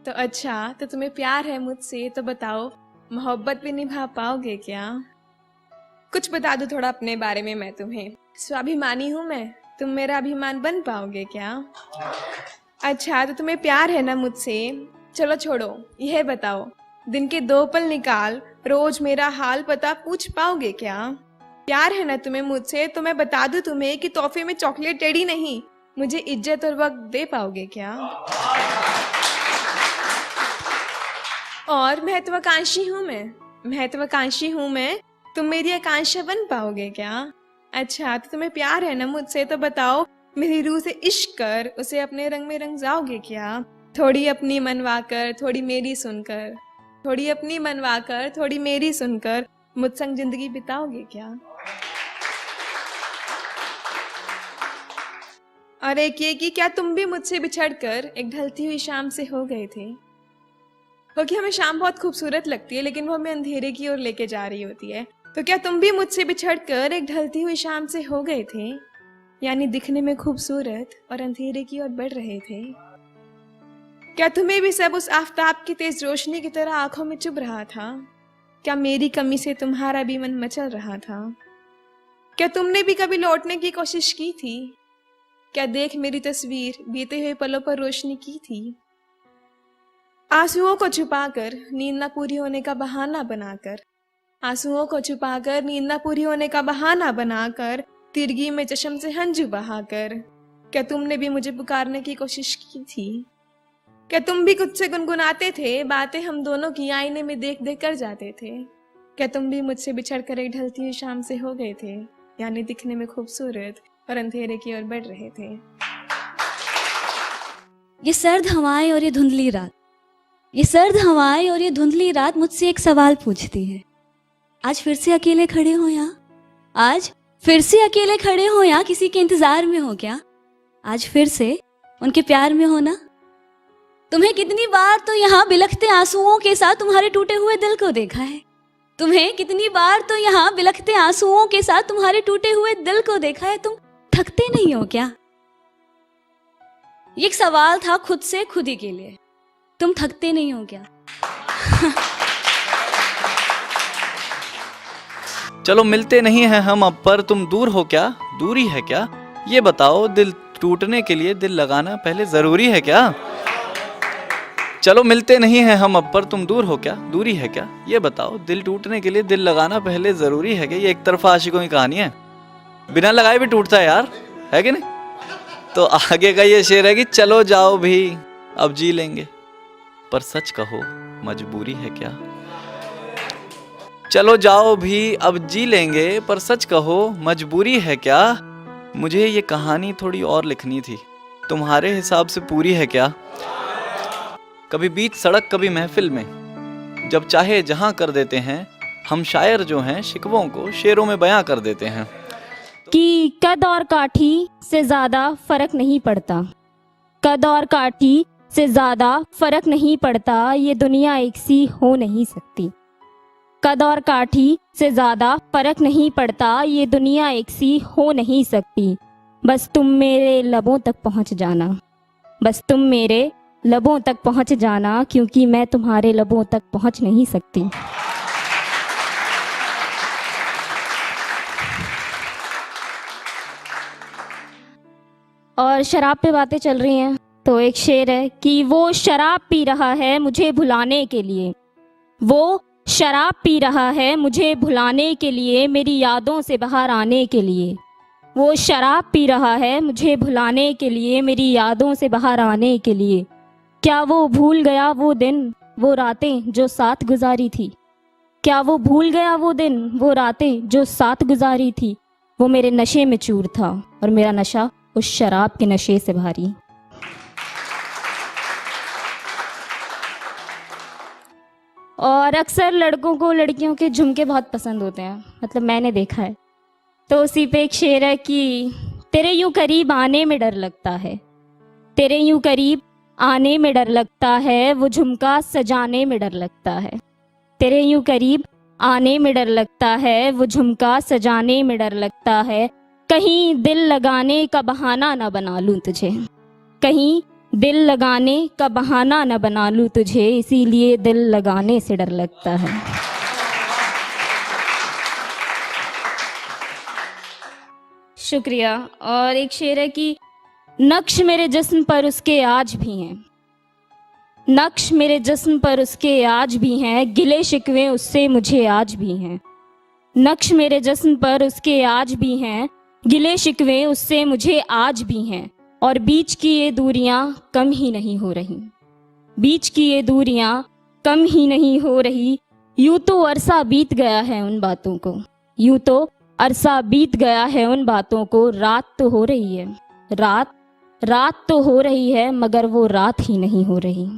तो अच्छा, तो तुम्हें प्यार है मुझसे, तो बताओ मोहब्बत भी निभा पाओगे क्या? कुछ बता दो थोड़ा अपने बारे में मैं तुम्हें। स्वाभिमानी हूँ मैं, तुम मेरा अभिमान बन पाओगे क्या? अच्छा, तो तुम्हें प्यार है ना मुझसे? चलो छोड़ो, यह बताओ दिन के 2 पल निकाल रोज मेरा हाल पता पूछ पाओगे क्या? प्यार है ना तुम्हें मुझसे, तो मैं बता दूं तुम्हें कि तोहफे में चॉकलेट टेडी नहीं, मुझे इज्जत और वक्त दे पाओगे क्या? और महत्वाकांक्षी हूँ मैं, तुम मेरी आकांक्षा बन पाओगे क्या? अच्छा, तो तुम्हें प्यार है ना मुझसे, तो बताओ मेरी रूह से इश्क कर उसे अपने रंग में रंग जाओगे क्या? थोड़ी अपनी मनवा कर थोड़ी मेरी सुनकर, थोड़ी मेरी सुनकर मुझ संग जिंदगी बिताओगे क्या? और एक ये कि क्या तुम भी मुझसे बिछड़कर एक ढलती हुई शाम से हो गए थे? क्योंकि हमें शाम बहुत खूबसूरत लगती है लेकिन वो हमें अंधेरे की ओर लेके जा रही होती है। तो क्या तुम भी मुझसे बिछड़कर एक ढलती हुई शाम से हो गए थे, यानी दिखने में खूबसूरत और अंधेरे की ओर बढ़ रहे थे? क्या तुम्हें भी सब उस आफताब की तेज रोशनी की तरह आंखों में चुभ रहा था? क्या मेरी कमी से तुम्हारा भी मन मचल रहा था? क्या तुमने भी कभी लौटने की कोशिश की थी? क्या देख मेरी तस्वीर बीते हुए पलों पर रोशनी की थी? आंसुओं को छुपाकर नींद न पूरी होने का बहाना बनाकर तिरगी में चश्म से हंजू बहाकर क्या तुमने भी मुझे पुकारने की कोशिश की थी? क्या तुम भी खुद से गुनगुनाते थे बातें हम दोनों की आईने में देख देख कर जाते थे? क्या तुम भी मुझसे बिछड़कर एक ढलती हुई शाम से हो गए थे, यानी दिखने में खूबसूरत और अंधेरे की ओर बढ़ रहे थे? ये सर्द हवाएं और ये धुंधली रात मुझसे एक सवाल पूछती है। आज फिर से अकेले खड़े हो या किसी के इंतजार में हो क्या? आज फिर से उनके प्यार में हो ना? तुम्हें कितनी बार तो यहाँ बिलखते आंसुओं के साथ तुम्हारे टूटे हुए दिल को देखा है। तुम थकते नहीं हो क्या? ये एक सवाल था खुद से खुद ही के लिए। तुम थकते नहीं हो क्या? चलो मिलते नहीं हैं हम अब, पर तुम दूर हो क्या? दूरी है क्या? ये बताओ दिल टूटने के लिए दिल लगाना पहले जरूरी है क्या? चलो मिलते नहीं हैं हम अब, पर तुम दूर हो क्या? दूरी है क्या? ये बताओ दिल टूटने के लिए दिल लगाना पहले जरूरी है क्या? ये एक तरफा आशिकों की कहानी है, बिना लगाए भी टूटता है यार, है कि नहीं? तो आगे का ये शेर है कि चलो जाओ भी अब जी लेंगे, पर सच कहो मजबूरी है क्या? चलो जाओ भी अब जी लेंगे, पर सच कहो मजबूरी है क्या? मुझे ये कहानी थोड़ी और लिखनी थी, तुम्हारे हिसाब से पूरी है क्या? कभी बीच सड़क कभी महफिल में, जब चाहे जहां कर देते हैं हम शायर जो हैं, शिकवों को शेरों में बयां कर देते हैं कि कद और काठी से ज़्यादा फ़र्क नहीं पड़ता, ये दुनिया एक सी हो नहीं सकती। कद और काठी से ज़्यादा फ़र्क नहीं पड़ता, ये दुनिया एक सी हो नहीं सकती। बस तुम मेरे लबों तक पहुँच जाना, क्योंकि मैं तुम्हारे लबों तक पहुँच नहीं सकती। और शराब पे बातें चल रही हैं, तो एक शेर है कि वो शराब पी रहा है मुझे भुलाने के लिए, मेरी यादों से बाहर आने के लिए। वो शराब पी रहा है मुझे भुलाने के लिए, मेरी यादों से बाहर आने के लिए। क्या वो भूल गया वो दिन वो रातें जो साथ गुजारी थी? वो मेरे नशे में चूर था और मेरा नशा उस शराब के नशे से भारी। और अक्सर लड़कों को लड़कियों के झुमके बहुत पसंद होते हैं, मतलब मैंने देखा है। तो उसी पे एक शेर है कि तेरे यूं करीब आने में डर लगता है, वो झुमका सजाने में डर लगता है। तेरे यूं करीब आने में डर लगता है, वो झुमका सजाने में डर लगता है। कहीं दिल लगाने का बहाना ना बना लूं तुझे, कहीं दिल लगाने का बहाना न बना लूं तुझे, इसीलिए दिल लगाने से डर लगता है। शुक्रिया। और एक शेर है कि नक्श मेरे जिस्म पर उसके आज भी हैं, नक्श मेरे जिस्म पर उसके आज भी हैं, गिले शिकवे उससे मुझे आज भी हैं। नक्श मेरे जिस्म पर उसके आज भी हैं, गिले शिकवे उससे मुझे आज भी हैं। और बीच की ये दूरियां कम ही नहीं हो रही, बीच की ये दूरियां कम ही नहीं हो रही। यूं तो अरसा बीत गया है उन बातों को, यूं तो अरसा बीत गया है उन बातों को। रात तो हो रही है, रात तो हो रही है, मगर वो रात ही नहीं हो रही।